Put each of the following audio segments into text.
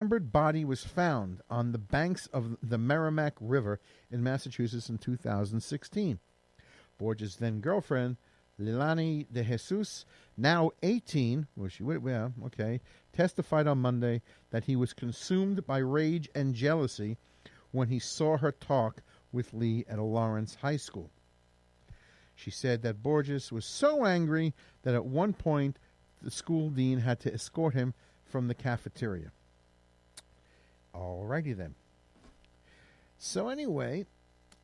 dismembered body was found on the banks of the Merrimack River in Massachusetts in 2016. Borges' then girlfriend, Lilani de Jesus, now 18, testified on Monday that he was consumed by rage and jealousy when he saw her talk with Lee at a Lawrence high school. She said that Borges was so angry that at one point the school dean had to escort him from the cafeteria. Alrighty then. So anyway,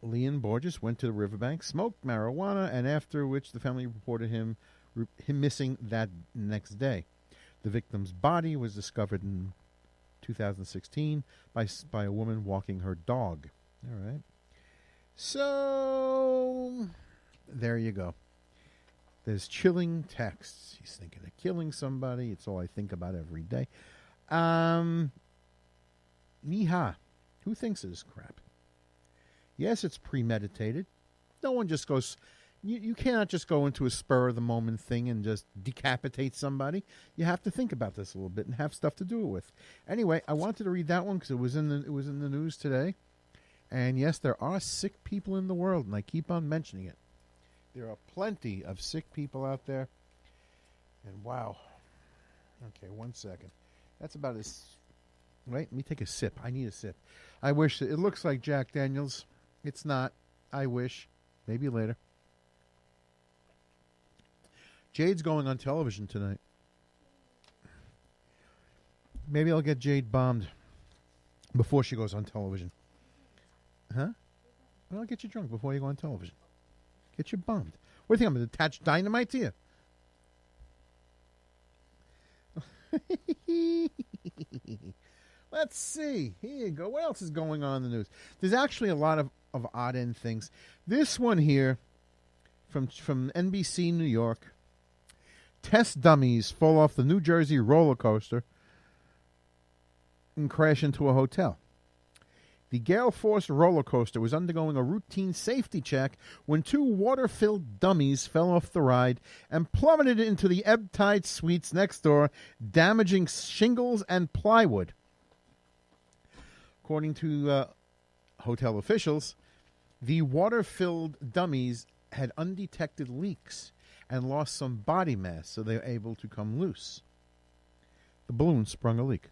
Lee and Borges went to the riverbank, smoked marijuana, and after which the family reported him missing that next day. The victim's body was discovered in 2016 by a woman walking her dog. All right. So there you go. There's chilling texts. He's thinking of killing somebody. It's all I think about every day. Niha. Who thinks of this crap? Yes, it's premeditated. No one just goes... You cannot just go into a spur-of-the-moment thing and just decapitate somebody. You have to think about this a little bit and have stuff to do it with. Anyway, I wanted to read that one because it was in the news today. And yes, there are sick people in the world, and I keep on mentioning it. There are plenty of sick people out there. And wow. Okay, 1 second. That's about as... Wait, let me take a sip. I need a sip. I wish... It looks like Jack Daniels. It's not. I wish. Maybe later. Jade's going on television tonight. Maybe I'll get Jade bombed before she goes on television. Huh? Well, I'll get you drunk before you go on television. Get you bombed. What do you think? I'm going to attach dynamite to you? Let's see. Here you go. What else is going on in the news? There's actually a lot of odd end things. This one here from NBC New York. Test dummies fall off the New Jersey roller coaster and crash into a hotel. The Gale Force roller coaster was undergoing a routine safety check when 2 water-filled dummies fell off the ride and plummeted into the ebb tide suites next door, damaging shingles and plywood. According to hotel officials, the water-filled dummies had undetected leaks and lost some body mass, so they were able to come loose. The balloon sprung a leak.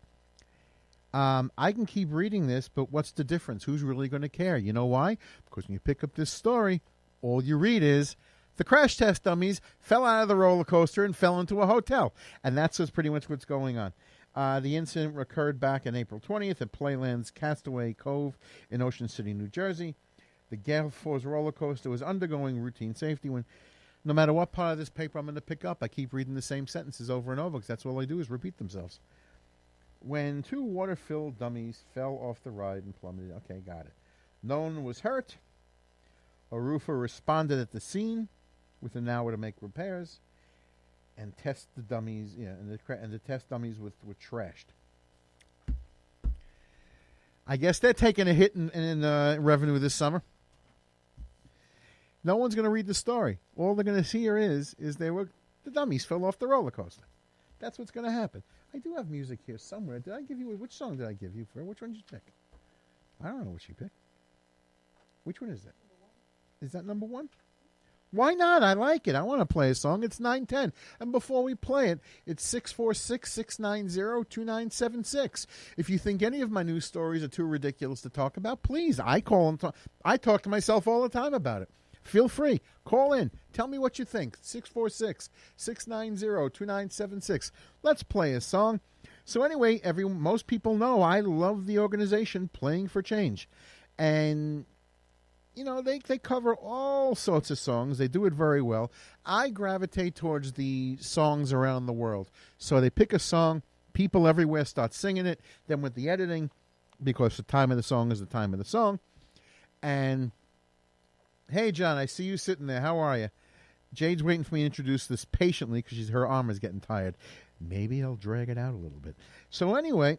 I can keep reading this, but what's the difference? Who's really going to care? You know why? Because when you pick up this story, all you read is the crash test dummies fell out of the roller coaster and fell into a hotel. And that's pretty much what's going on. The incident occurred back on April 20th at Playland's Castaway Cove in Ocean City, New Jersey. The Gale Force roller coaster was undergoing routine safety when... No matter what part of this paper I'm going to pick up, I keep reading the same sentences over and over because that's all they do is repeat themselves. When 2 water-filled dummies fell off the ride and plummeted. Okay, got it. No one was hurt. A roofer responded at the scene with an hour to make repairs and test the dummies. Yeah, and the test dummies were trashed. I guess they're taking a hit in revenue this summer. No one's going to read the story. All they're going to hear is the dummies fell off the roller coaster. That's what's going to happen. I do have music here somewhere. Did I give you... Which song did I give you for? Which one did you pick? I don't know what you picked. Which one is that? Is that number 1? Why not? I like it. I want to play a song. It's 9:10. And before we play it, it's 646-690-2976. If you think any of my news stories are too ridiculous to talk about, please. I talk to myself all the time about it. Feel free. Call in. Tell me what you think. 646-690-2976. Let's play a song. So anyway, most people know I love the organization Playing for Change. And, you know, they cover all sorts of songs. They do it very well. I gravitate towards the songs around the world. So they pick a song. People everywhere start singing it. Then with the editing, because the time of the song is the time of the song. And... Hey, John, I see you sitting there. How are you? Jade's waiting for me to introduce this patiently because her arm is getting tired. Maybe I'll drag it out a little bit. So anyway,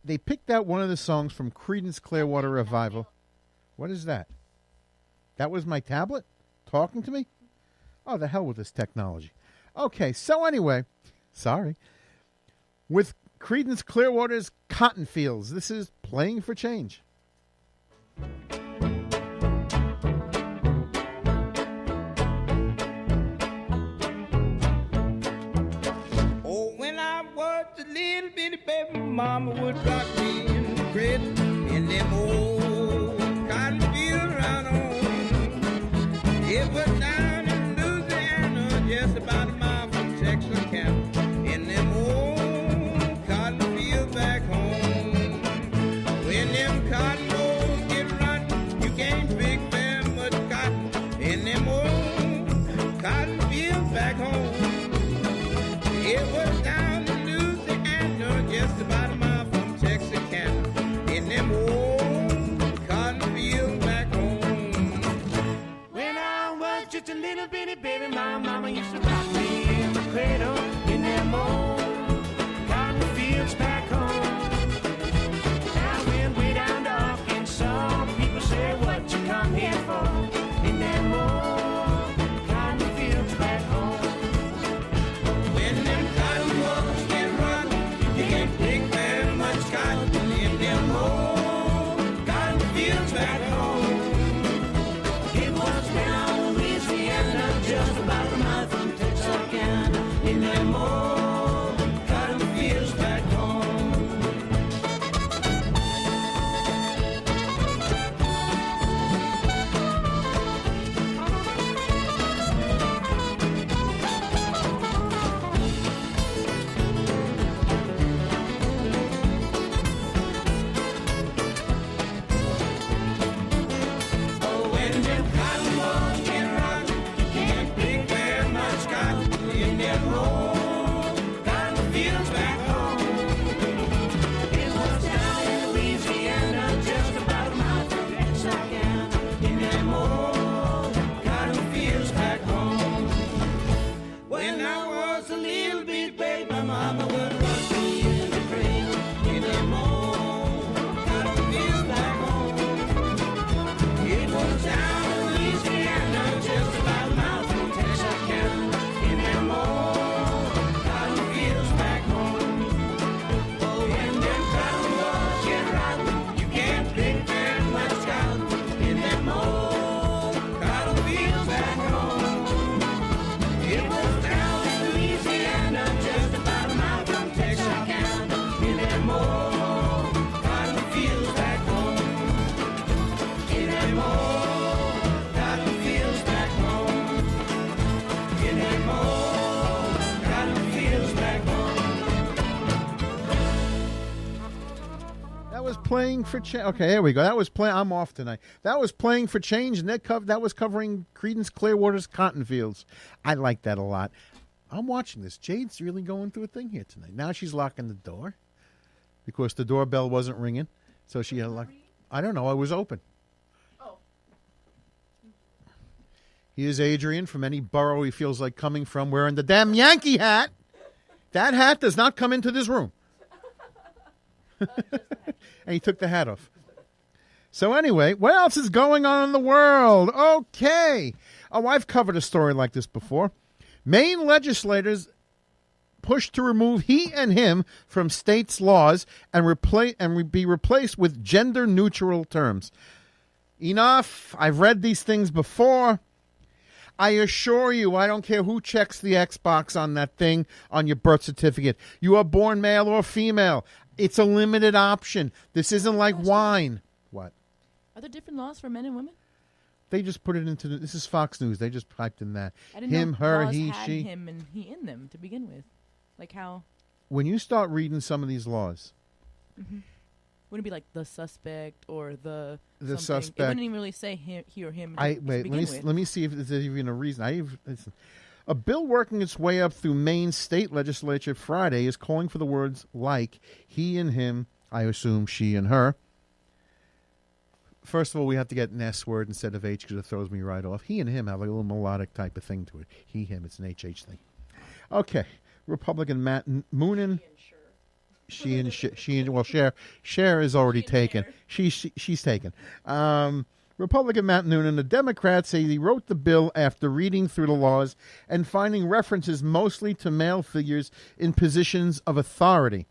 they picked out one of the songs from Creedence Clearwater Revival. What is that? That was my tablet talking to me? Oh, the hell with this technology. Okay, so anyway, sorry. With Creedence Clearwater's Cotton Fields. This is Playing for Change. Oh, when I was a little bitty baby, mama would rock me in the cradle in them old cotton fields around home. It was down in Louisiana, just about a mile from Texarkana, in them old cotton fields back home. When them cotton rolls get rotten, you can't pick very much cotton in them old cotton fields back home. It was down in Louisiana, just about a mile from Texarkana, in them old cotton fields back home. When I was just a little bitty baby, my mama used to rock me in the cradle in them old cotton fields back home. I went way down to Arkansas. People say, what you come here for? In them old cotton fields back home. When them cotton rolls get rotten, you can't pick very much cotton in them old cotton fields back home. It was down Louisiana, just about a mile from Texarkana, in them old cotton fields back home. Oh, when them cotton rolls get rotten, you can't pick very much cotton in them old cotton fields back home. It was down in Louisiana, just about a mile from Texarkana, in them old Cotton fields back home. When I was a little bit baby, my mama would rock me in the cradle in them old cotton fields back home. It was down in Louisiana, just about a mile from Texarkana, in them old cotton fields back home. Oh, when them cotton rolls get rotten, you can't pick very much cotton in them old cotton fields back home. It was down in Louisiana, just about a mile from Texarkana, in them old cotton fields back home. In them old cotton fields back home. In them old cotton fields back home. That was Playing for Change. Okay, here we go. That was I'm off tonight. That was Playing for Change, and that was covering Creedence Clearwater's Cotton Fields. I like that a lot. I'm watching this. Jade's really going through a thing here tonight. Now she's locking the door because the doorbell wasn't ringing, so she had locked. I don't know. It was open. Oh. Here's Adrian from any borough he feels like coming from, wearing the damn Yankee hat. That hat does not come into this room. And he took the hat off. So anyway, what else is going on in the world? Okay. Oh, I've covered a story like this before. Maine legislators push to remove he and him from states' laws and be replaced with gender-neutral terms. Enough. I've read these things before. I assure you, I don't care who checks the Xbox on that thing on your birth certificate. You are born male or female. It's a limited option. This isn't like wine. What? Are there different laws for men and women? They just put it into this is Fox News. They just typed in that. I didn't Him, know her, laws he, had she. him and he in them to begin with. Like how When you start reading some of these laws, wouldn't it be like the suspect or the something? suspect. It wouldn't even really say he or him. I to wait. begin with. Let me see if there's even a reason. A bill working its way up through Maine state legislature Friday is calling for the words like he and him. I assume she and her. First of all, we have to get an S word instead of H because it throws me right off. He and him have like a little melodic type of thing to it. He, him, it's an HH thing. Okay. Republican Matt Moonen. She and well, Cher is already taken. She's taken. Republican Matt Noonan, the Democrats say he wrote the bill after reading through the laws and finding references mostly to male figures in positions of authority.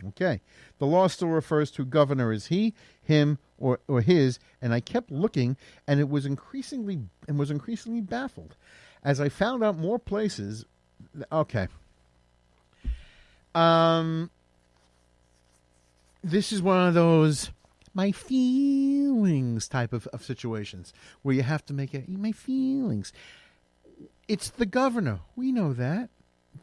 Okay. The law still refers to governor as he, him, or his, and I kept looking, and it was increasingly baffled. As I found out more places, okay. This is one of those my feelings type of situations where you have to make it my feelings. It's the governor. We know that.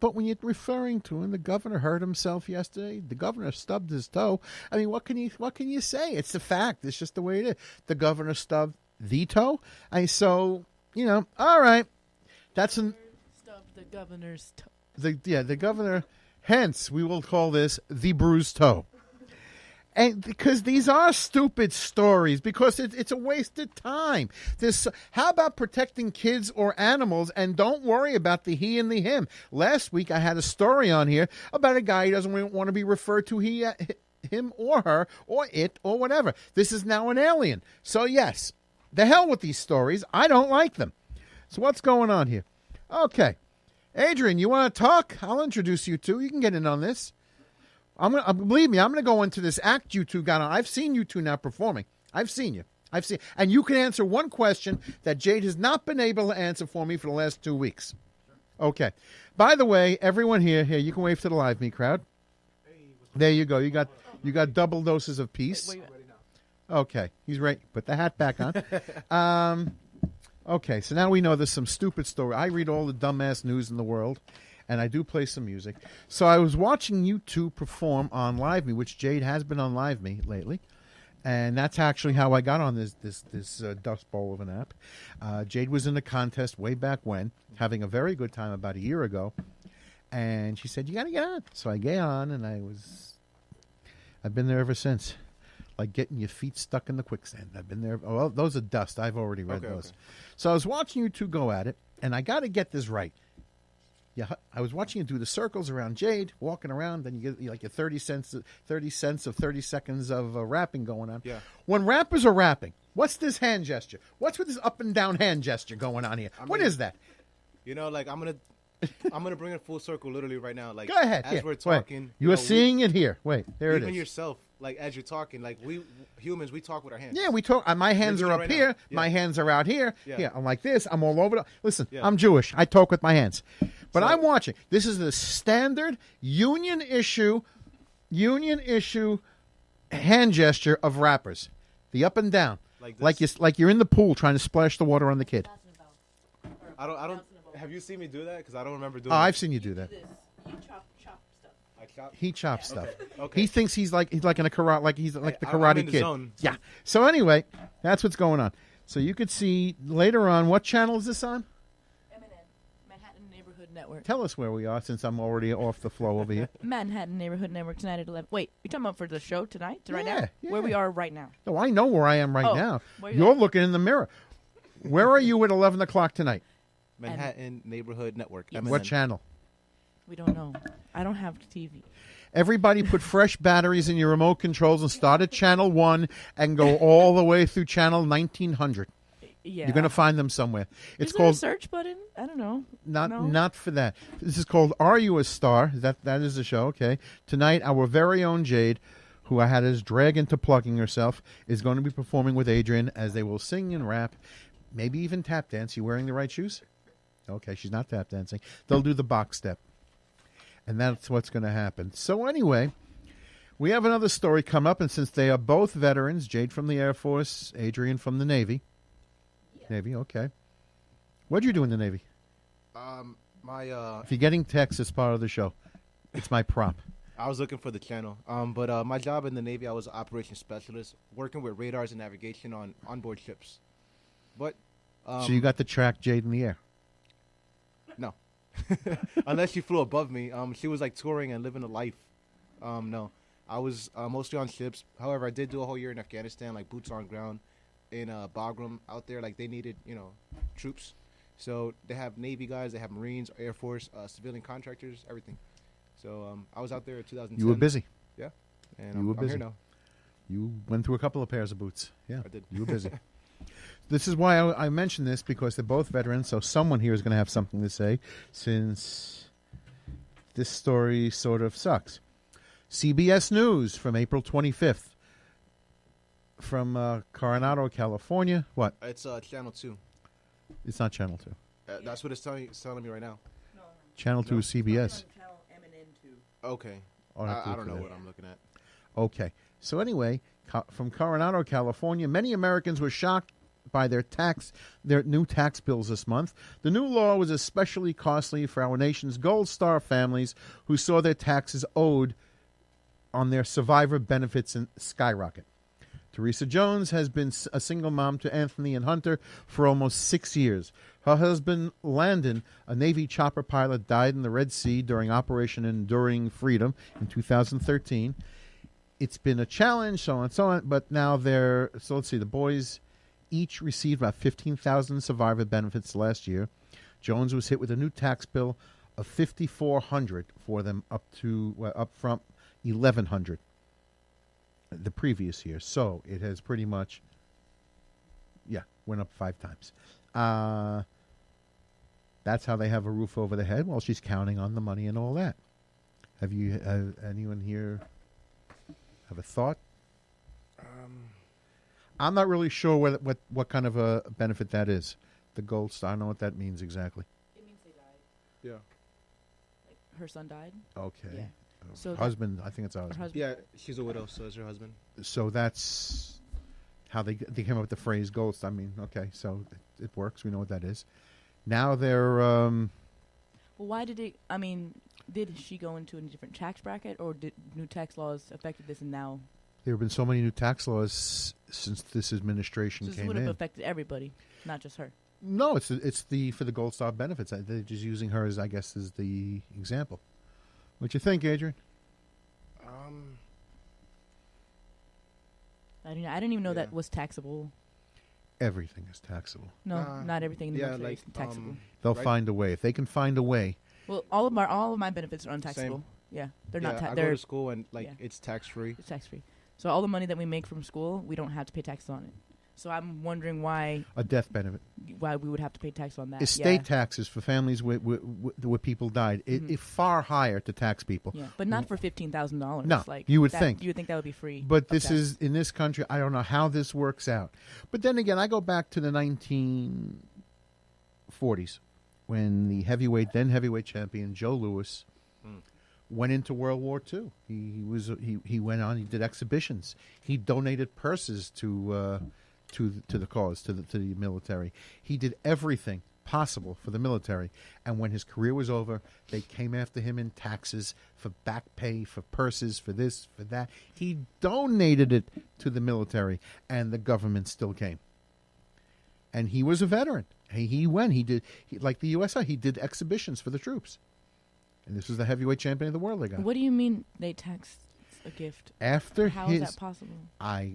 But when you're referring to him, the governor hurt himself yesterday. The governor stubbed his toe. I mean, what can you say? It's the fact. It's just the way it is. The governor stubbed the toe. So, all right. That's Stubbed the governor's toe. the governor. Hence, we will call this the bruised toe. And because these are stupid stories, because it's a waste of time. How about protecting kids or animals and don't worry about the he and the him? Last week I had a story on here about a guy who doesn't want to be referred to him or her or it or whatever. This is now an alien. So yes, the hell with these stories. I don't like them. So what's going on here? Okay. Adrian, you want to talk? I'll introduce you two. You can get in on this. Believe me, I'm going to go into this act you two got on. I've seen you two now performing. I've seen you. And you can answer one question that Jade has not been able to answer for me for the last 2 weeks. Okay. By the way, everyone here, you can wave to the Live Me crowd. There you go. You got double doses of peace. Wait. Okay. He's right. Put the hat back on. Okay. So now we know there's some stupid story. I read all the dumbass news in the world. And I do play some music. So I was watching you two perform on Live Me, which Jade has been on Live Me lately. And that's actually how I got on this dust bowl of an app. Jade was in a contest way back when, having a very good time about a year ago. And she said, you got to get on. So I get on, and I've been there ever since. Like getting your feet stuck in the quicksand. I've been there. Oh, well, those are dust. I've already read those. Okay. So I was watching you two go at it, and I got to get this right. Yeah, I was watching you do the circles around Jade, walking around. Then you get like your 30 cents of 30 seconds of rapping going on. Yeah. When rappers are rapping, what's this hand gesture? What's with this up and down hand gesture going on here? What is that? Like I'm gonna bring it full circle literally right now. Like go ahead. As we're talking, you are seeing it here. Wait, there it is. Even yourself, like as you're talking, like we humans, we talk with our hands. Yeah, we talk. My hands are up right here. Yeah. My hands are out here. Yeah. I'm like this. I'm all over. Listen, Yeah. I'm Jewish. I talk with my hands. But I'm watching. This is the standard union issue hand gesture of rappers. The up and down, Like this. like you're in the pool trying to splash the water on the kid. I don't. Have you seen me do that? Because I don't remember doing. Oh, I've seen you do that. You chop stuff. I chop. He chops stuff. Okay. He thinks he's like in a karate, like he's like the I'm Karate in the Kid. zone. Yeah. So anyway, that's what's going on. So you could see later on. What channel is this on? Manhattan Neighborhood Network. Tell us where we are, since I'm already off the flow over here. Manhattan Neighborhood Network tonight at 11. Wait, you're talking about for the show tonight? Right Yeah, now? yeah. Where we are right now. No, I know where I am right Oh, now. where you You're at? looking in the mirror. Where are you at 11 o'clock tonight? Manhattan Neighborhood Network. Yes. MNN. What channel? We don't know. I don't have TV. Everybody put fresh batteries in your remote controls and start at channel 1 and go all the way through channel 1900. Yeah. You're going to find them somewhere. It's Is there a called search button? I don't know. not No? not for that. This is called Are You a Star? That is the show, okay? Tonight our very own Jade, who I had as drag into plugging herself, is going to be performing with Adrian as they will sing and rap, maybe even tap dance. You wearing the right shoes? Okay, she's not tap dancing. They'll do the box step. And that's what's going to happen. So anyway, we have another story come up, and since they are both veterans, Jade from the Air Force, Adrian from the Navy. Navy, okay. What'd you do in the Navy? If you're getting texts as part of the show, it's my prop. I was looking for the channel. But my job in the Navy, I was an operations specialist, working with radars and navigation on onboard ships. But So you got to track Jade in the air. no, unless she flew above me. She was like touring and living a life. No, I was mostly on ships. However, I did do a whole year in Afghanistan, like boots on ground in Bagram out there. Like they needed, troops. So they have Navy guys, they have Marines, Air Force, civilian contractors, everything. So I was out there in 2010. You were busy. Yeah, and You were I'm busy. here now. You went through a couple of pairs of boots. Yeah, I did. You were busy. This is why I mention this, because they're both veterans, so someone here is going to have something to say, since this story sort of sucks. CBS News from April 25th. From Coronado, California. What? It's Channel 2. It's not Channel 2. That's what it's telling me right now. Channel 2 is CBS. Okay. I'll have to I look don't for know that. what I'm looking at. Okay. So anyway, from Coronado, California, many Americans were shocked by their new tax bills this month. The new law was especially costly for our nation's Gold Star families who saw their taxes owed on their survivor benefits skyrocket. Teresa Jones has been a single mom to Anthony and Hunter for almost 6 years. Her husband, Landon, a Navy chopper pilot, died in the Red Sea during Operation Enduring Freedom in 2013. It's been a challenge, so on and so on, but now so let's see, the boys each received about $15,000 survivor benefits last year. Jones was hit with a new tax bill of $5,400 for them up from $1,100 the previous year. So it has pretty much, went up 5 times. That's how they have a roof over their head while she's counting on the money and all that. Have anyone here have a thought? I'm not really sure what kind of a benefit that is. The Gold Star, I don't know what that means exactly. It means they died. Yeah. Like her son died. Okay. Yeah. So that- husband, I think it's our Her husband. husband. Yeah, she's a widow, so is her husband. So that's how they came up with the phrase Gold Star. I mean, okay, so it works. We know what that is. Now they're Well, why did it? I mean, did she go into a different tax bracket, or did new tax laws affected this, and now there have been so many new tax laws since this administration this came would have in. affected everybody, not just her? No, it's for the Gold Star benefits. They're just using her as, I guess, as the example. What you think, Adrian? I didn't even know Yeah. that was taxable. Everything is taxable. No, not everything in the yeah, military like, is taxable. They'll Right. find a way. If they can find a way. Well, all of my benefits are untaxable. Same. Yeah, they're Yeah, not. I go They're to school and yeah. it's tax free. it's tax free. So all the money that we make from school, we don't have to pay taxes on it. So I'm wondering why A death benefit. we would have to pay tax on that. Estate taxes for families where people died. It's far higher to tax people. Yeah, but not for $15,000. No, like you would that- think. You would think that would be free. But of this tax. is, in this country, I don't know how this works out. But then again, I go back to the 1940s when the then heavyweight champion Joe Louis went into World War II. He went on. He did exhibitions. He donated purses to the cause, to the military. He did everything possible for the military. And when his career was over, they came after him in taxes for back pay, for purses, for this, for that. He donated it to the military, and the government still came. And he was a veteran. He went. Like the USA, he did exhibitions for the troops. And this was the heavyweight champion of the world they got. What do you mean they taxed a gift? After How is that possible? I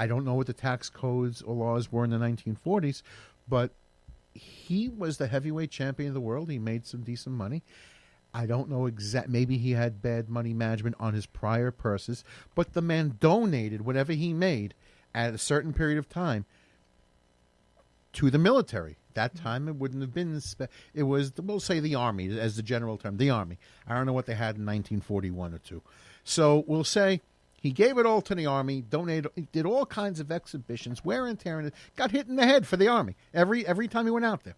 don't know what the tax codes or laws were in the 1940s, but he was the heavyweight champion of the world. He made some decent money. I don't know maybe he had bad money management on his prior purses, but the man donated whatever he made at a certain period of time to the military. That time it wouldn't have been. It was, we'll say, the Army as the general term. The Army. I don't know what they had in 1941 or 2. So we'll say he gave it all to the Army. Donated. Did all kinds of exhibitions, wear and tear, and got hit in the head for the Army every time he went out there.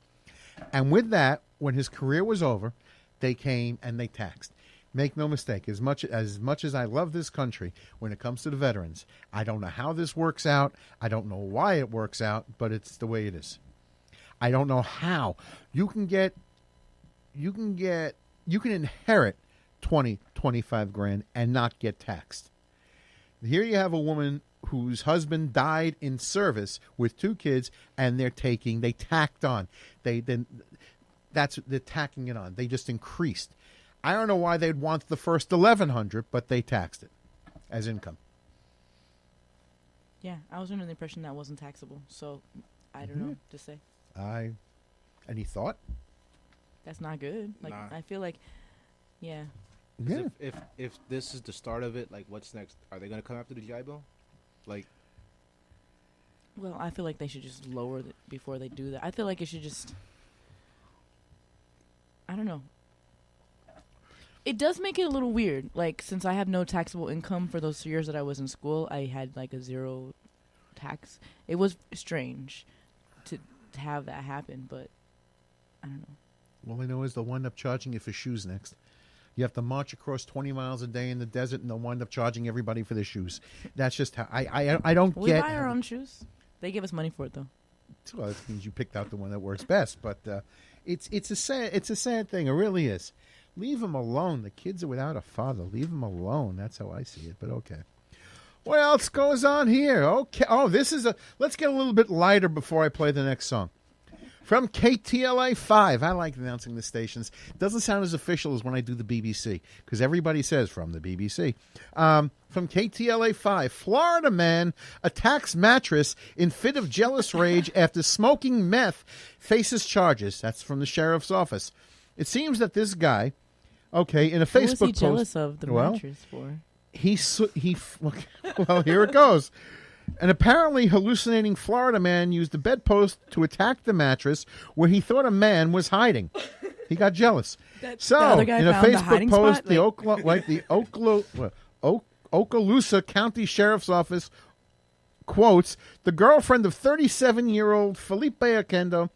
And with that, when his career was over, they came and they taxed. Make no mistake, as much as I love this country, when it comes to the veterans, I don't know how this works out. I don't know why it works out, but it's the way it is. I don't know how you can inherit 20, 25 grand and not get taxed. Here you have a woman whose husband died in service with 2 kids, and they tacked on. They're tacking it on. They just increased. I don't know why they'd want the first $1,100, but they taxed it as income. Yeah, I was under the impression that wasn't taxable. So I don't know what to say. Any thought? That's not good. Like Nah. I feel like, yeah. 'Cause Yeah. If this is the start of it, like what's next? Are they gonna come after the GI Bill? Like, Well, I feel like they should just lower it before they do that. I feel like it should just. I don't know. It does make it a little weird. Like, since I have no taxable income for those years that I was in school, I had like a zero tax. It was strange to have that happen, but I don't know. All I know is they'll wind up charging you for shoes next. You have to march across 20 miles a day in the desert, and they'll wind up charging everybody for their shoes. That's just how I don't We get. buy our own shoes. They give us money for it, though. Well, that means you picked out the one that works best. But it's a sad thing. It really is. Leave them alone. The kids are without a father. Leave them alone. That's how I see it. But okay. What else goes on here? Okay. Oh, let's get a little bit lighter before I play the next song. From KTLA 5. I like announcing the stations. Doesn't sound as official as when I do the BBC, because everybody says from the BBC. From KTLA 5. Florida man attacks mattress in fit of jealous rage after smoking meth, faces charges. That's from the sheriff's office. It seems that this guy, in a Facebook Who was he post. jealous of the Well, mattress for? Well, here it goes. An apparently hallucinating Florida man used the bedpost to attack the mattress where he thought a man was hiding. He got jealous. The other guy in a found the Facebook hiding post, spot? the Okaloosa County Sheriff's Office quotes the girlfriend of 37-year-old Felipe Oquendo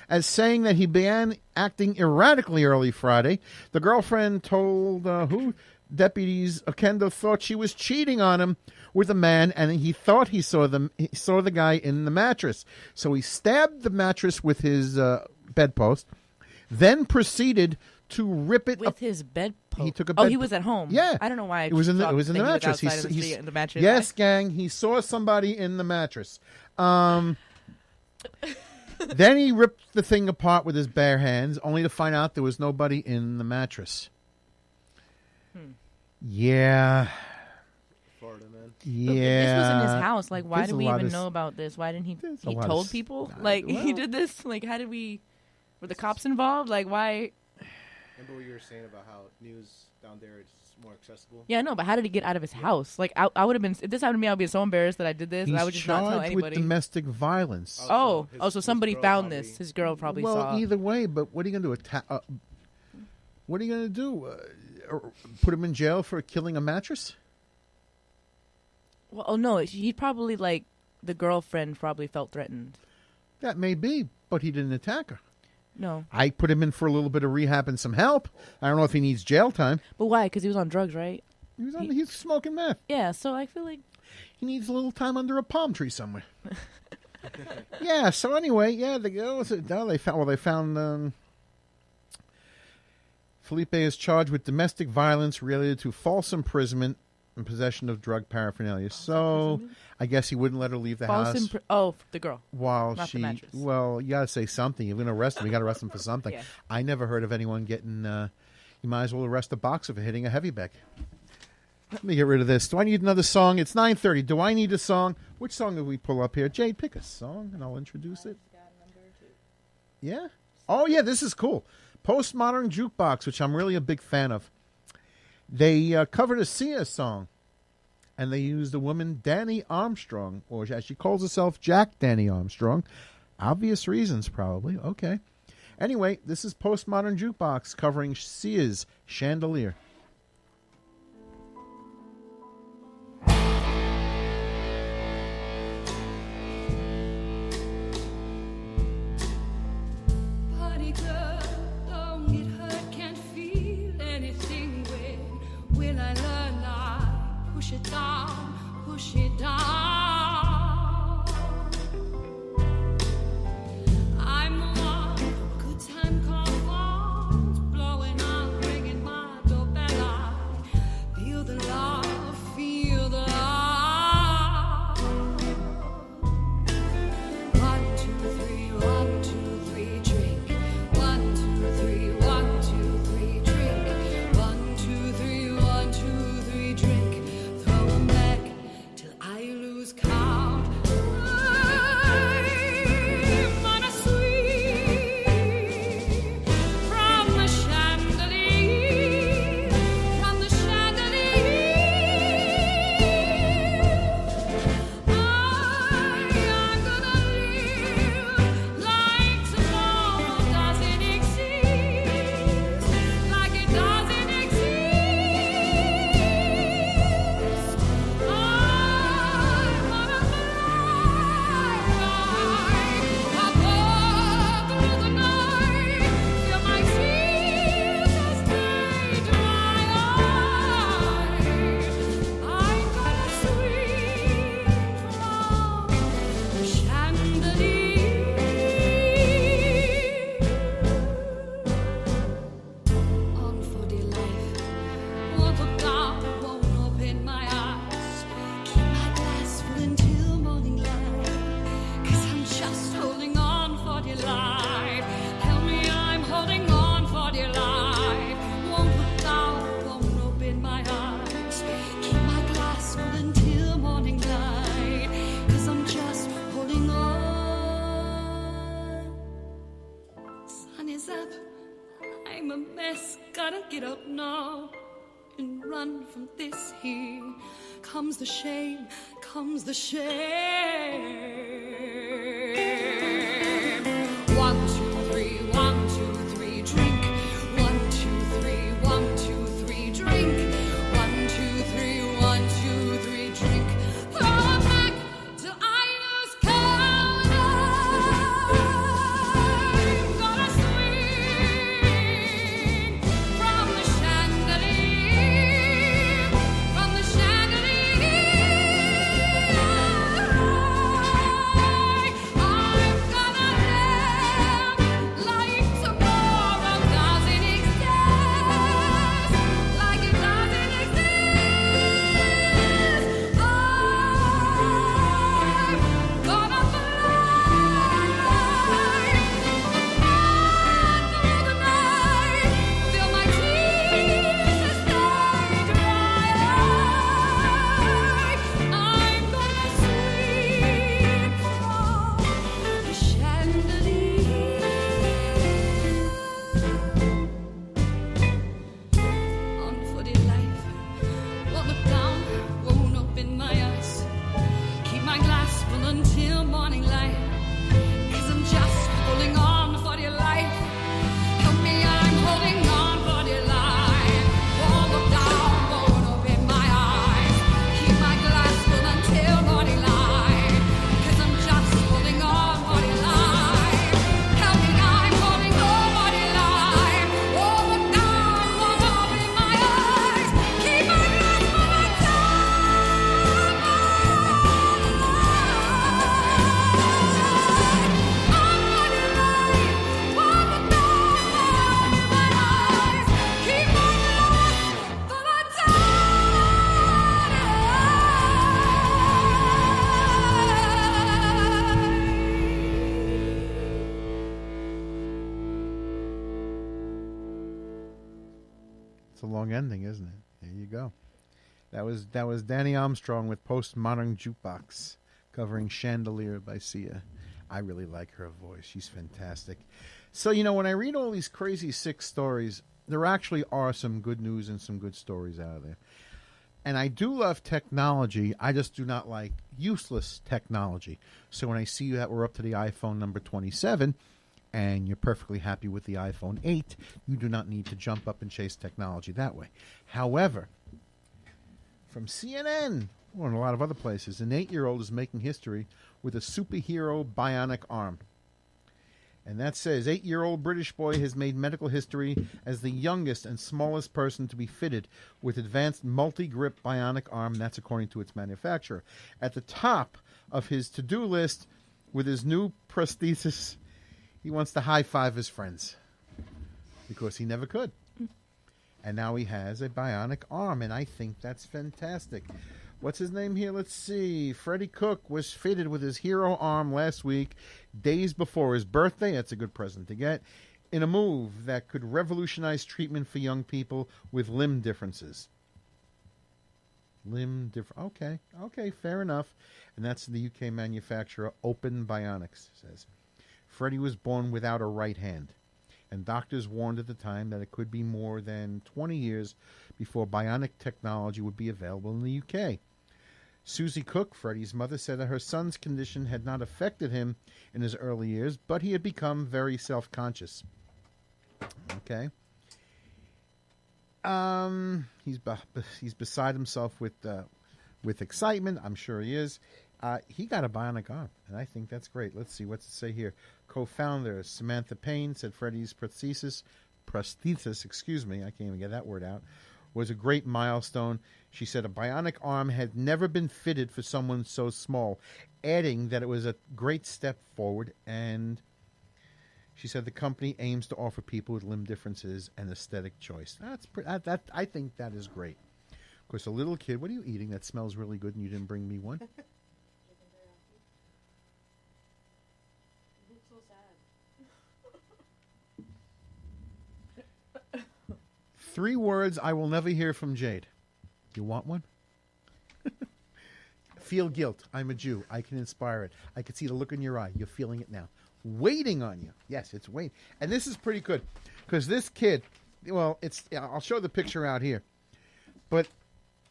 as saying that he began acting erratically early Friday. The girlfriend told deputies Oquendo thought she was cheating on him with a man, and he thought he saw the guy in the mattress. So he stabbed the mattress with his bedpost, then proceeded to rip it With his bedpost. He took a he bed- was at home. Yeah. I don't know why. It was in the thought mattress. that He was outside in the mattress. Yes, gang. He saw somebody in the mattress. Then he ripped the thing apart with his bare hands, only to find out there was nobody in the mattress. Yeah. Florida man. Yeah. This was in his house. Like, why There's did a we lot even of know about this? Why didn't he? There's a He lot of told s- people. I- Like, he well- did this. Like, how did we? Were the cops involved? Like, why? Remember what you were saying about how news down there is more accessible? Yeah, no. But how did he get out of his house? Like, I would have been. If this happened to me, I would be so embarrassed that I did this. He's I would just not tell charged with anybody. domestic violence. Oh. So his somebody girl found probably- this. His girl probably Well, saw. either way, but what are you going to do? What are you going to do? Put him in jail for killing a mattress? Well, oh no, he probably like the girlfriend probably felt threatened. That may be, but he didn't attack her. No, I put him in for a little bit of rehab and some help. I don't know if he needs jail time. but why? Because he was on drugs, right? He's smoking meth. Yeah. So I feel like He needs a little time under a palm tree somewhere. Yeah. So anyway, they found Felipe is charged with domestic violence related to false imprisonment and possession of drug paraphernalia. So I guess he wouldn't let her leave the house the girl. while not the she. mattress. Well, you got to say something. You're going to arrest him. You got to arrest him for something. Yeah. I never heard of anyone getting. You might as well arrest a boxer for hitting a heavyweight. Let me get rid of this. Do I need another song? It's 9:30. Do I need a song? Which song did we pull up here? Jade, pick a song and I'll introduce it. Yeah? Oh, yeah, this is cool. Postmodern Jukebox, which I'm really a big fan of. They covered a Sia song, and they used the woman Danny Armstrong, or as she calls herself, Jack Danny Armstrong. Obvious reasons, probably. Okay. Anyway, this is Postmodern Jukebox covering Sia's Chandelier. Party girl, don't get hurt, can't feel anything. When will I learn? I push it down, push it down. I'm the one, good time call phones, blowing up, ringing my doorbell. I feel the love, feel the love. 1, 2, 3, 1, 2, 3, drink. 1, 2, 3, 1, 2, 3, drink. 1, 2, 3, 1, 2, 3, drink. Throw 'em back till I lose mess. Gotta get up now and run from this here. Comes the shame, comes the shame. 1, 2, 3, 1, 2, 3, drink. 1, 2, 3, 1, 2, 3, drink. 1, 2, 3, 1, 2, 3, drink. Throw back till I lose count. I'm gonna swing from the chandelier, from the chandelier. I'm gonna live like tomorrow doesn't exist, like it doesn't exist. I'm gonna fly through the night, till my tears stay dry. I'm gonna swing from the chandelier. On footed life, won't look down, won't open my eyes. Keep my glass full until morning light. 'Cause I'm just holding on for dear life. Help me, I'm holding on for dear life. Won't look down, won't open my eyes. Keep my glass full until morning light. 'Cause I'm just holding on for dear life. Help me, I'm holding on for dear life. Won't look down, won't open my eyes. Keep my glass full until It's a long ending, isn't it? There you go. That was Danny Armstrong with Postmodern Jukebox, covering Chandelier by Sia. I really like her voice. She's fantastic. So, when I read all these crazy sick stories, there actually are some good news and some good stories out of there. And I do love technology. I just do not like useless technology. So when I see that we're up to the iPhone number 27, and you're perfectly happy with the iPhone 8, you do not need to jump up and chase technology that way. However, from CNN, or in a lot of other places, an 8-year-old is making history with a superhero bionic arm. And that says, 8-year-old British boy has made medical history as the youngest and smallest person to be fitted with advanced multi-grip bionic arm. That's according to its manufacturer. At the top of his to-do list with his new prosthesis, he wants to high-five his friends because he never could. And now he has a bionic arm, and I think that's fantastic. What's his name here? Let's see. Freddie Cook was fitted with his hero arm last week, days before his birthday. That's a good present to get. In a move that could revolutionize treatment for young people with limb differences. Okay, fair enough. And that's the UK manufacturer Open Bionics says. Freddie was born without a right hand, and doctors warned at the time that it could be more than 20 years before bionic technology would be available in the UK. Susie Cook, Freddie's mother, said that her son's condition had not affected him in his early years, but he had become very self-conscious. Okay. He's beside himself with excitement. I'm sure he is. He got a bionic arm, and I think that's great. Let's see, what's it say here? Co-founder Samantha Payne said Freddie's prosthesis, I can't even get that word out, was a great milestone. She said a bionic arm had never been fitted for someone so small, adding that it was a great step forward, and she said the company aims to offer people with limb differences an aesthetic choice. I think that is great. Of course, a little kid, what are you eating that smells really good and you didn't bring me one? So sad. 3 words I will never hear from Jade. You want one? Feel guilt. I'm a Jew. I can inspire it. I can see the look in your eye. You're feeling it now. Waiting on you. Yes, it's waiting. And this is pretty good because this kid, well, it's. I'll show the picture out here, but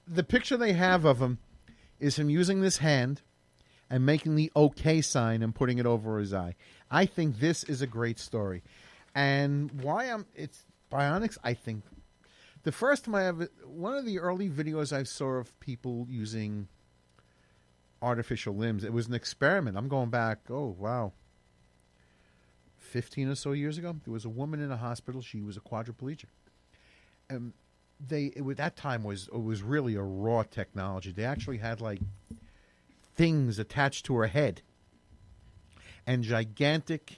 the picture they have of him is him using this hand and making the OK sign and putting it over his eye. I think this is a great story, and it's bionics. I think the first time I ever, one of the early videos I saw of people using artificial limbs, it was an experiment. I'm going back. Oh wow. 15 or so years ago, there was a woman in a hospital. She was a quadriplegic. And that time it was really a raw technology. They actually had like things attached to her head and gigantic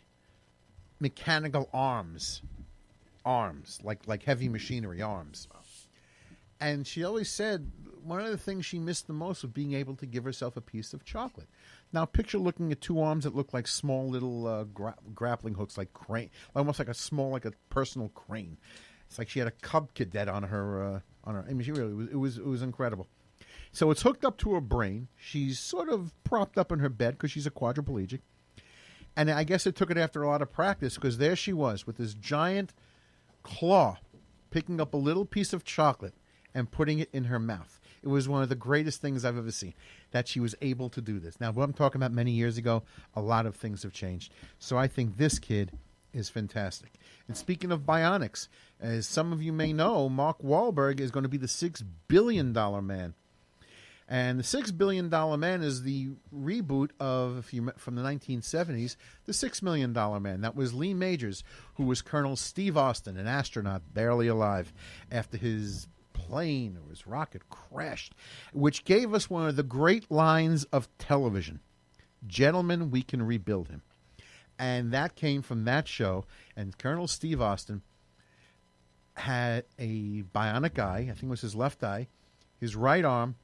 mechanical arms like heavy machinery arms. And she always said one of the things she missed the most was being able to give herself a piece of chocolate. Now, picture looking at two arms that look like small little grappling hooks, like crane, almost like a personal crane. It's like she had a cub cadet on her. I mean, she really it was incredible. So it's hooked up to her brain. She's sort of propped up in her bed because she's a quadriplegic. And I guess it took it after a lot of practice because there she was with this giant claw, picking up a little piece of chocolate and putting it in her mouth. It was one of the greatest things I've ever seen, that she was able to do this. Now, what I'm talking about many years ago, a lot of things have changed. So I think this kid is fantastic. And speaking of bionics, as some of you may know, Mark Wahlberg is going to be the $6 billion man. And the $6 billion man is the reboot of, from the 1970s, the $6 Million Man. That was Lee Majors, who was Colonel Steve Austin, an astronaut barely alive after his plane or his rocket crashed, which gave us one of the great lines of television. Gentlemen, we can rebuild him. And that came from that show. And Colonel Steve Austin had a bionic eye. I think it was his left eye, his right arm,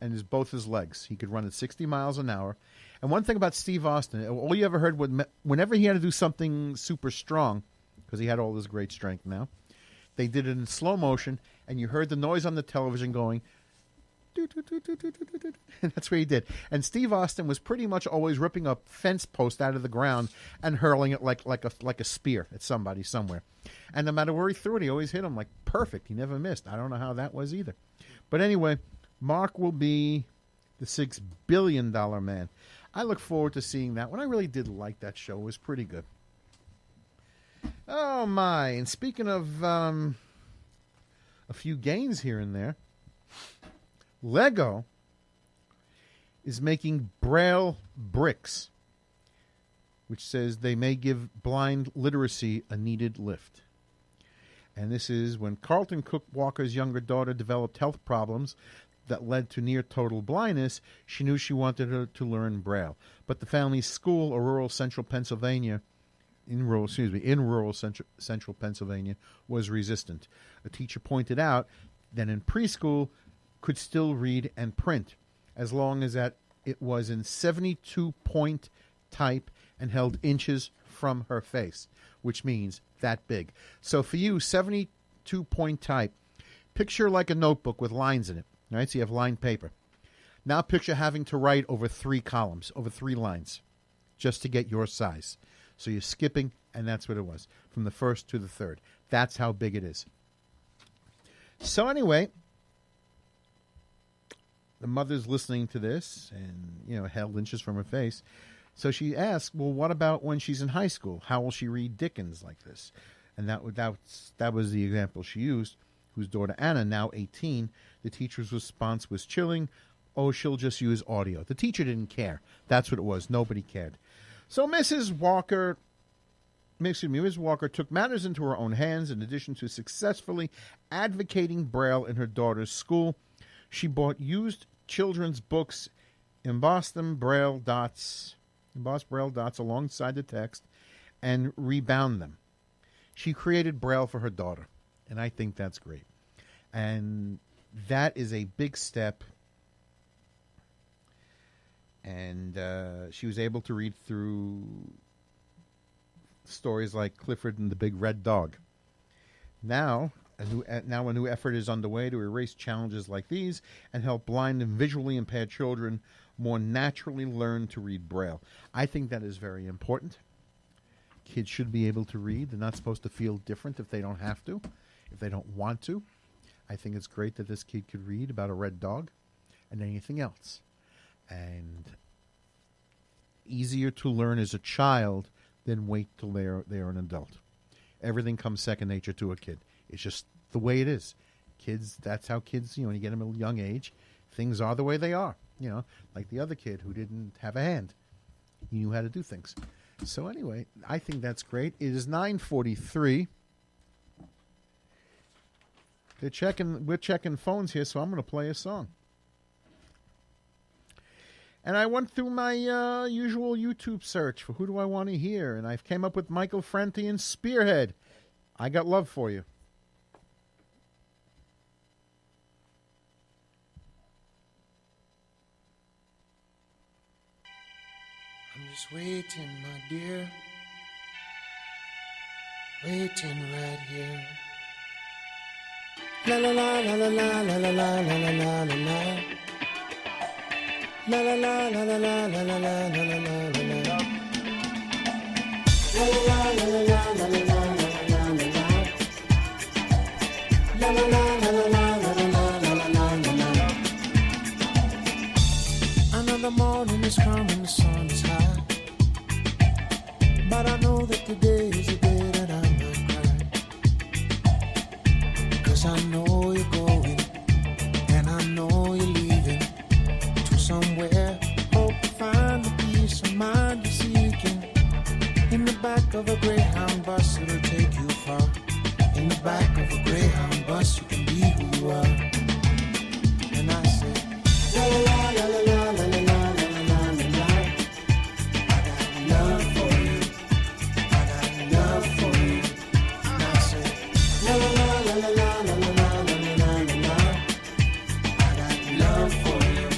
and both his legs. He could run at 60 miles an hour. And one thing about Steve Austin, all you ever heard, whenever he had to do something super strong, because he had all this great strength now, they did it in slow motion, and you heard the noise on the television going, doo, doo, doo, doo, doo, doo, doo, doo. And that's what he did. And Steve Austin was pretty much always ripping a fence post out of the ground and hurling it like a spear at somebody somewhere. And no matter where he threw it, he always hit him like perfect. He never missed. I don't know how that was either. But anyway, Mark will be the $6 billion man. I look forward to seeing that one. I really did like that show. It was pretty good. Oh, my. And speaking of a few gains here and there, Lego is making Braille bricks, which says they may give blind literacy a needed lift. And this is when Carlton Cook Walker's younger daughter developed health problems that led to near total blindness. She knew she wanted her to learn Braille, but the family's school, in rural central Pennsylvania, was resistant. A teacher pointed out that in preschool could still read and print as long as that it was in 72-point type and held inches from her face, which means that big. So for you, 72-point type, picture like a notebook with lines in it. All right, so you have lined paper. Now picture having to write over 3 columns, over 3 lines, just to get your size. So you're skipping, and that's what it was, from the first to the third. That's how big it is. So anyway, the mother's listening to this and, held inches from her face. So she asked, well, what about when she's in high school? How will she read Dickens like this? And that was the example she used, whose daughter Anna, now 18, the teacher's response was chilling. Oh, she'll just use audio. The teacher didn't care. That's what it was. Nobody cared. So Ms. Walker took matters into her own hands. In addition to successfully advocating Braille in her daughter's school, she bought used children's books, embossed Braille dots alongside the text, and rebound them. She created Braille for her daughter, and I think that's great. And that is a big step. And she was able to read through stories like Clifford and the Big Red Dog. Now a new effort is underway to erase challenges like these and help blind and visually impaired children more naturally learn to read Braille. I think that is very important. Kids should be able to read. They're not supposed to feel different if they don't have to. if they don't want to. I think it's great that this kid could read about a red dog and anything else. And easier to learn as a child than wait till they're an adult. Everything comes second nature to a kid. It's just the way it is. Kids, that's how kids, when you get them at a young age, things are the way they are. Like the other kid who didn't have a hand. He knew how to do things. So anyway, I think that's great. It is 9:43. We're checking phones here, so I'm going to play a song. And I went through my usual YouTube search for who do I want to hear, and I came up with Michael Franti and Spearhead. I Got Love for You. I'm just waiting, my dear, waiting right here. La la la la la la la la la la la la la la. La la la la la la la la la la la la la. La la la la la la la la la la la. La la la la la la la la la la la. Another morning is coming, the sun is high, but I know that today is the day that I might cry. 'Cause I know you're going, and I know you're leaving to somewhere. Hope to find the peace of mind you're seeking. In the back of a Greyhound bus, it'll take you far. In the back of a Greyhound bus, you can be who you are. And I say, la la la la la la la la la la la la la. I got love for you. I got love for you. And I say, la la la la la la la la la la la la la. I got love for you.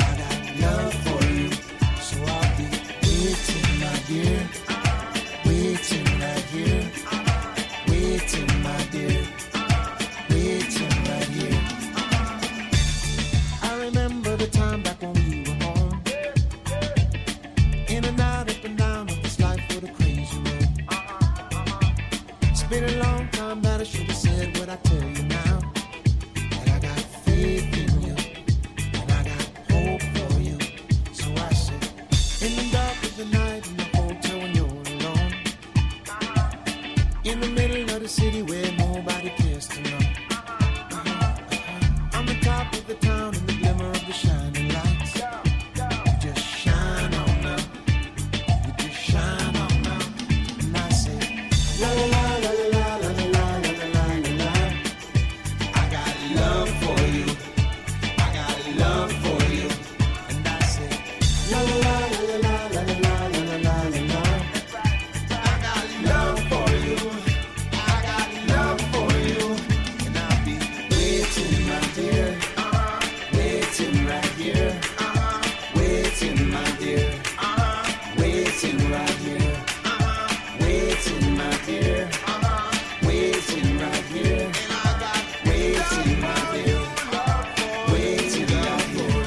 I got love for you. So I'll be waiting, my dear, waiting right here, waiting, my dear, waiting right here. I remember the time back when we were home, in and out, up and down of this life with a crazy road. It's been a long time that I should have said what I tell you now, that I got faith in you, and I got hope for you. So I said, in the dark of the night, in the hotel when you're alone, in the middle of the city where nobody cares to know. On the top of the town in the glimmer of the shining lights, you just shine on now, you just shine on now. And I say, la la la la la la la la la la la la. I got love for you, I got love for you. And I say, la la la la la la la la la la la la. I got love for you, I got love for you. And I'll be waiting, my dear, waiting right here, waiting, my dear, waiting right here, waiting, my dear, waiting right here, waiting, my dear, waiting right here.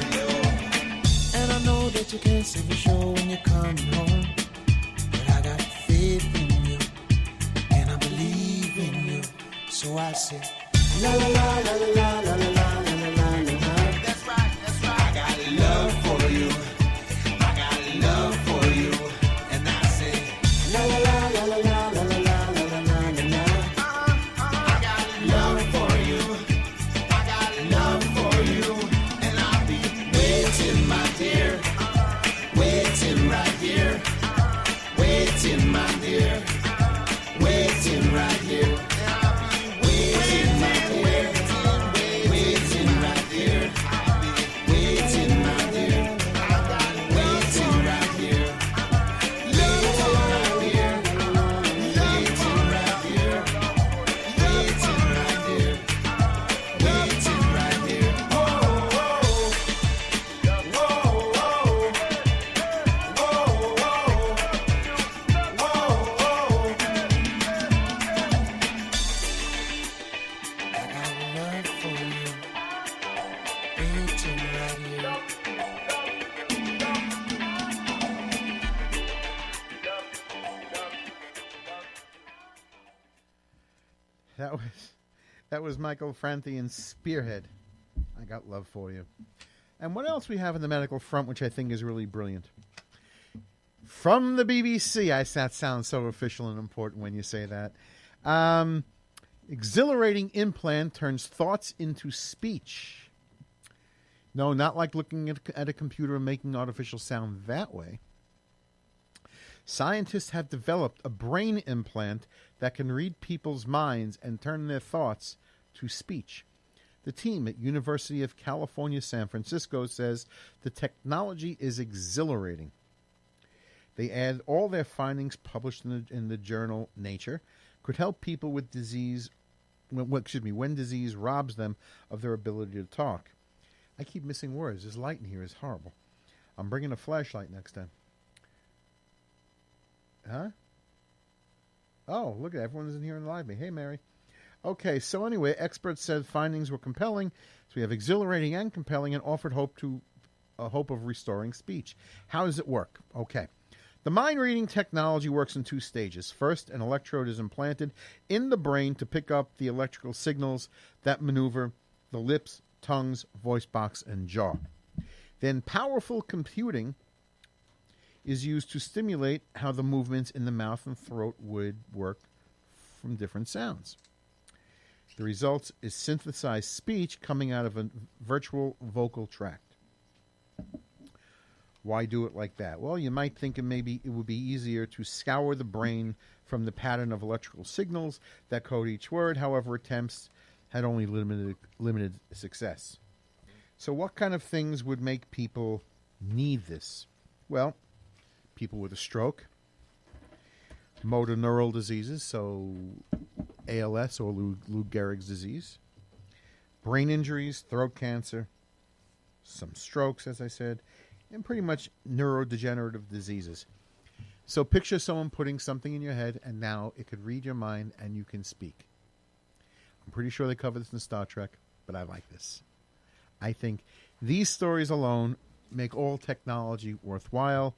And I know that you can't see for sure when you're coming home, but I got faith in you, and I believe in you. So I say, la la la la la la la la la la la la. That's right, that's right. I got love for you, I got love for you. And I say, la la la la la la la la la la la la. I got love for you, I got love for you. And I'll be waiting, my dear, waiting right here, waiting, my dear, waiting right here. Waiting, my dear, waiting, That was Michael Franti and Spearhead. I got love for you. And what else we have in the medical front, which I think is really brilliant? From the BBC, that sounds so official and important when you say that. Exhilarating implant turns thoughts into speech. No, not like looking at a computer and making artificial sound that way. Scientists have developed a brain implant that can read people's minds and turn their thoughts to speech. The team at University of California, San Francisco says the technology is exhilarating. They add all their findings published in the journal Nature could help people with disease, when disease robs them of their ability to talk. I keep missing words. This light in here is horrible. I'm bringing a flashlight next time. Huh? Oh, look at everyone's in here and live me. Hey, Mary. Okay, so anyway, experts said findings were compelling. So we have exhilarating and compelling, and offered hope of restoring speech. How does it work? Okay. The mind-reading technology works in two stages. First, an electrode is implanted in the brain to pick up the electrical signals that maneuver the lips, tongues, voice box, and jaw. Then powerful computing is used to stimulate how the movements in the mouth and throat would work from different sounds. The result is synthesized speech coming out of a virtual vocal tract. Why do it like that? Well, you might think maybe it would be easier to scour the brain from the pattern of electrical signals that code each word. However, attempts had only limited success. So what kind of things would make people need this? Well, people with a stroke, motor neural diseases, so ALS or Lou Gehrig's disease, brain injuries, throat cancer, some strokes, as I said, and pretty much neurodegenerative diseases. So picture someone putting something in your head, and now it could read your mind, and you can speak. I'm pretty sure they cover this in Star Trek, but I like this. I think these stories alone make all technology worthwhile,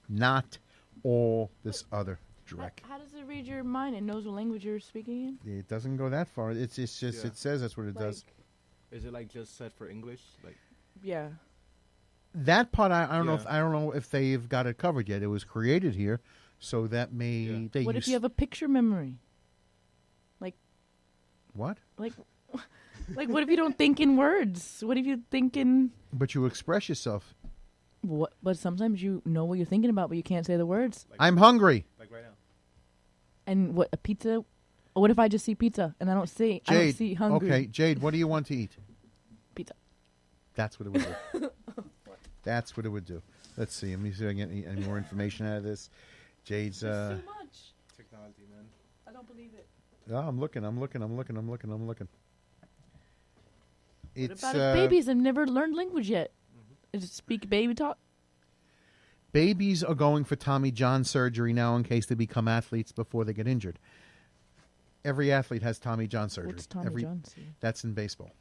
not all this other dreck. How does it read your mind and knows what language you're speaking in? It doesn't go that far. It's just Yeah. it says that's what it does. Is it like just set for English? Like Yeah. That part I don't know. Yeah. I don't know if they've got it covered yet. It was created here, so that may Yeah. they What use if you have a picture memory? what? Like, what if you don't think in words? What if you think in But you express yourself. what? But sometimes you know what you're thinking about, but you can't say the words. I'm hungry. like right now. And what a pizza? What if I just see pizza and I don't see Jade. hungry? Okay, Jade. What do you want to eat? Pizza. That's what it would do. That's what it would do. Let's see. Let me see if I can get any more information out of this. Jade's. Too much. Technology, man. I don't believe it. Oh, I'm looking. What It's about if babies have never learned language yet? Is it speak baby talk? babies are going for Tommy John surgery now in case they become athletes before they get injured. Every athlete has Tommy John surgery. What's Tommy John? That's in baseball.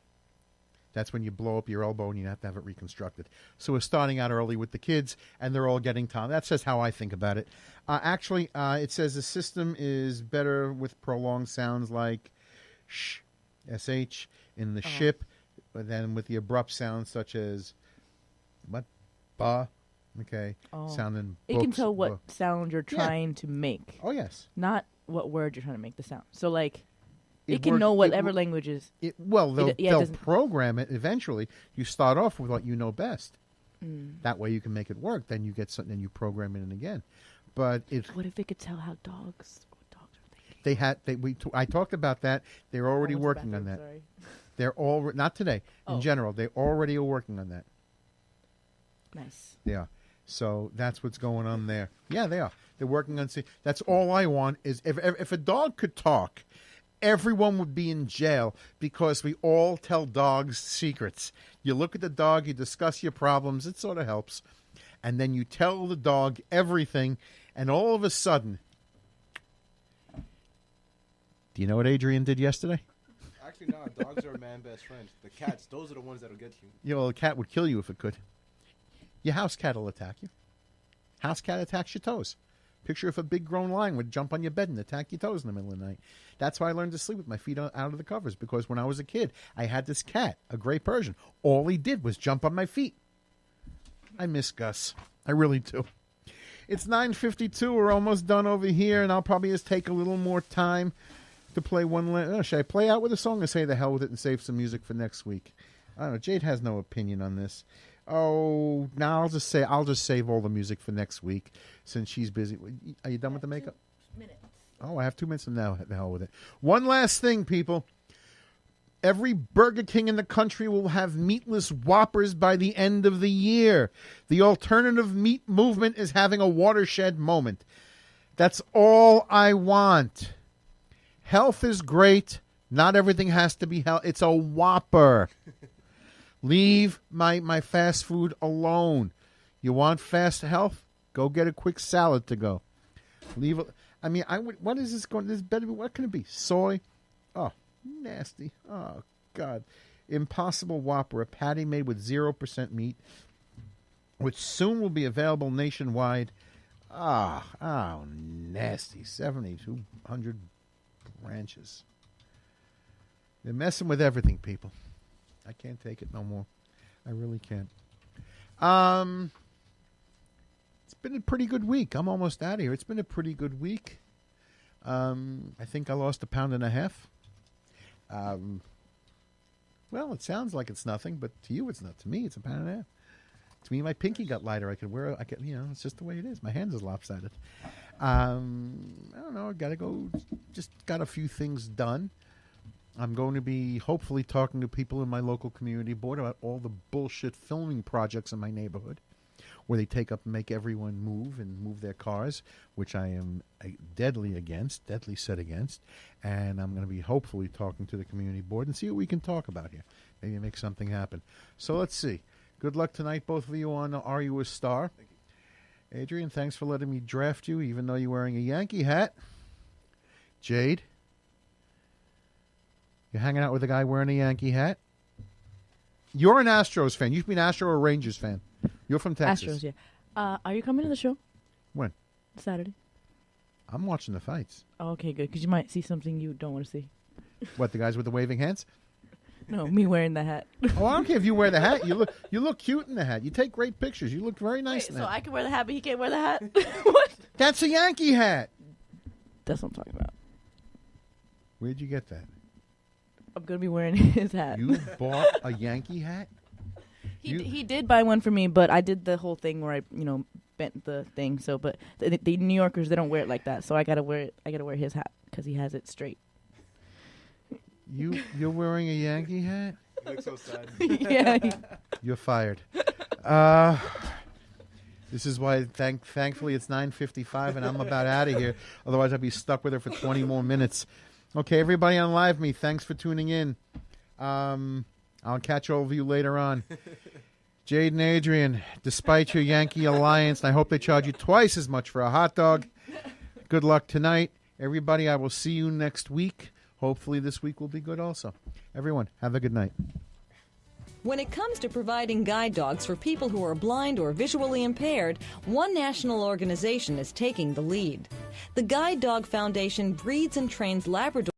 That's when you blow up your elbow and you have to have it reconstructed. So we're starting out early with the kids, and they're all getting Tom. That's just how I think about it. Actually, it says the system is better with prolonged sounds like sh, sh in the ship, but then with the abrupt sounds such as what, ba, okay, sound in It can books, tell what ba. sound you're trying to make, Oh yes. not what word you're trying to make the sound. So like, it It can work- know it whatever wo- language is. Well, they'll, yeah, it they'll doesn't- program it eventually. You start off with what you know best. That way you can make it work. Then you get something and you program it in again. But it What if it could tell how dogs are thinking? they had I talked about that. They're already I went to the working on bathroom, that. sorry. They're all not today. In Oh. general, they already are working on that. Nice. Yeah. So that's what's going on there. Yeah, they are. They're working on. That's all I want is if a dog could talk, everyone would be in jail because we all tell dogs secrets. You look at the dog, you discuss your problems. It sort of helps, and then you tell the dog everything, and all of a sudden, do you know what Adrian did yesterday? Actually, no. Dogs are man best friends. The cats, those are the ones that'll get you. You know, a cat would kill you if it could. Your house cat will attack you. House cat attacks your toes. Picture if a big grown lion would jump on your bed and attack your toes in the middle of the night. That's why I learned to sleep with my feet out of the covers, because when I was a kid, I had this cat, a gray Persian. All he did was jump on my feet. I miss Gus. I really do. It's 9:52. We're almost done over here, and I'll probably just take a little more time to play one. Should I play out with a song or say the hell with it and save some music for next week? I don't know. Jade has no opinion on this. Oh, now I'll just save all the music for next week since she's busy. Are you done with the makeup? 2 minutes. Oh, I have 2 minutes from now. The hell with it. One last thing, people. Every Burger King in the country will have meatless Whoppers by the end of the year. The alternative meat movement is having a watershed moment. That's all I want. Health is great. Not everything has to be health. It's a Whopper. Leave my fast food alone. You want fast health? Go get a quick salad to go. Leave it. I mean, what is this going? This better be. What can it be? Soy? Oh, nasty. Oh God. Impossible Whopper, a patty made with 0% meat, which soon will be available nationwide. Nasty. 7,200 branches. They're messing with everything, people. I can't take it no more. I really can't. It's been a pretty good week. I'm almost out of here. It's been a pretty good week. I think I lost 1.5 pounds. Well, it sounds like it's nothing, but to you, it's not. To me, it's 1.5 pounds. To me, my pinky got lighter. It's just the way it is. My hands is lopsided. I don't know. I got to go. Just got a few things done. I'm going to be hopefully talking to people in my local community board about all the bullshit filming projects in my neighborhood where they take up and make everyone move their cars, which I am deadly set against. And I'm going to be hopefully talking to the community board and see what we can talk about here. Maybe make something happen. So let's see. Good luck tonight, both of you, on Are You a Star? Thank you. Adrian, thanks for letting me draft you, even though you're wearing a Yankee hat. Jade, you're hanging out with a guy wearing a Yankee hat. You're an Astros fan. You should be an Astro or Rangers fan. You're from Texas. Astros, yeah. Are you coming to the show? When? Saturday. I'm watching the fights. Oh, okay, good. Because you might see something you don't want to see. What, the guys with the waving hands? No, me wearing the hat. Oh, I don't care if you wear the hat. You look cute in the hat. You take great pictures. You look very nice in so that. I can wear the hat, but he can't wear the hat? What? That's a Yankee hat. That's what I'm talking about. Where'd you get that? I'm going to be wearing his hat. You bought a Yankee hat? He did buy one for me, but I did the whole thing where I, bent the thing. So, but the New Yorkers, they don't wear it like that. So I got to wear it. I got to wear his hat because he has it straight. You're wearing a Yankee hat? You look so sad. Yeah. You're fired. This is why, thankfully, it's 9:55 and I'm about out of here. Otherwise, I'd be stuck with her for 20 more minutes. Okay, everybody on Live Me, thanks for tuning in. I'll catch all of you later on. Jade and Adrian, despite your Yankee alliance, and I hope they charge you twice as much for a hot dog. Good luck tonight. Everybody, I will see you next week. Hopefully this week will be good also. Everyone, have a good night. When it comes to providing guide dogs for people who are blind or visually impaired, one national organization is taking the lead. The Guide Dog Foundation breeds and trains Labrador